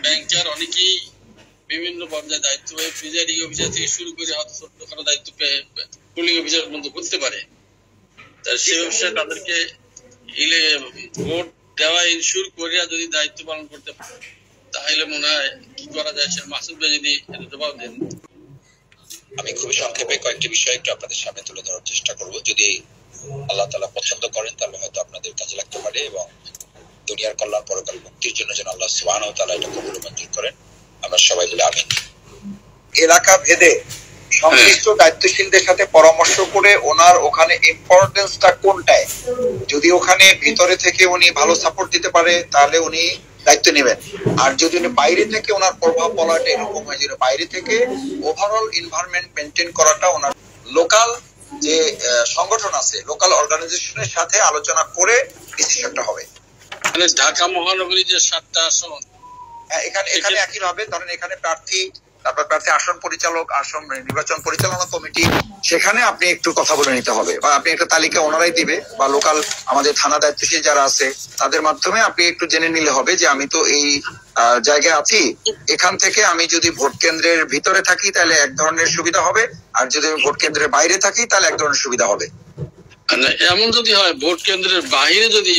ব্যাংকার অনেকেই বিভিন্ন পর্যায়ে দায়িত্ব পেয়ে প্রিজাইডিং অফিসার থেকে শুরু করে হয়তো ছোটখাটো দায়িত্ব পেয়ে পুলিং অফিসার পর্যন্ত করতে পারে। সে ব্যবসায় তাদেরকে ভোট দেওয়া ইনশিওর করিয়া যদি দায়িত্ব পালন করতে পারে তাহলে মনে হয় কি করা যায়, সে মাসুদ ভাই যদি জবাব দেন। আমি খুবই সংক্ষেপে কয়েকটি বিষয় একটু আপনাদের সামনে তুলে ধরার চেষ্টা করব। যদি আল্লাহ তাআলা পছন্দ করেন তাহলে হয়তো আপনাদের কাজে লাগতে পারে এবং দুনিয়ার কল্যাণ পরকাল মুক্তির জন্য যেন আল্লাহ সুবহানাহু ওয়া তাআলা এটা কবুল মঞ্জুর করেন। আমরা সবাই বলি আমিন। এলাকা ভেদে সংশ্লিষ্ট দায়িত্বশীলদের সাথে পরামর্শ করে ওনার ওখানে ইম্পর্টেন্সটা কোনটায়, যদি ওখানে ভিতরে থেকে উনি ভালো সাপোর্ট দিতে পারে তাহলে উনি দায়িত্ব নেবেন। আর যদি উনি বাইরে থেকে ওনার প্রভাব পড়াটা এরকম হয় যে বাইরে থেকে ওভারঅল এনভায়রনমেন্ট মেনটেন করাটা ওনার লোকাল যে সংগঠন আছে, লোকাল অর্গানাইজেশনের সাথে আলোচনা করে ডিসিশনটা হবে। মানে ঢাকা মহানগরী যে 7টা আসন, এখানে একই ভাবে ধরেন এখানে প্রার্থী, তারপর প্রার্থী আসন পরিচালক, আসন নির্বাচন পরিচালনা কমিটি, সেখানে আপনি একটু কথা বলে নিতে হবে বা আপনি একটা তালিকা ওনারাই দিবে বা লোকাল আমাদের থানা দায়িত্বশীল যারা আছে তাদের মাধ্যমে আপনি একটু জেনে নিলে হবে যে আমি তো এই জায়গায় আছি, এখান থেকে আমি যদি ভোট কেন্দ্রের ভিতরে থাকি তাহলে এক ধরনের সুবিধা হবে, আর যদি ভোট কেন্দ্রের বাইরে থাকি তাহলে এক ধরনের সুবিধা হবে। এমন যদি হয় ভোট কেন্দ্রের বাইরে যদি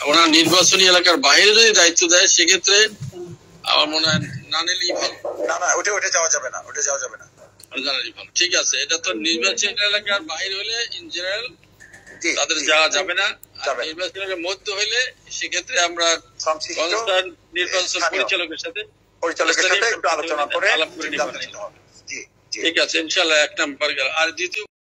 ওনার নির্বাচনী এলাকার বাইরে যদি দায়িত্ব দেয় সেক্ষেত্রে আমার মনে হয় না নিলেই ভালো। না ওটা যাওয়া যাবে না, ওটা যাওয়া যাবে না, জানালেই ভালো। ঠিক আছে, এটা তো নির্বাচনী এলাকার বাইরে হলে ইন জেনারেল তাদের যাওয়া যাবে না। নির্বাচনী এলাকার মধ্যে হইলে সেক্ষেত্রে আমরা নির্বাচন পরিচালকের সাথে একটু আলোচনা করে আলাপ করে নিতে হবে। ঠিক আছে, ইনশাআল্লাহ 1 নাম্বার গেল। আর দ্বিতীয়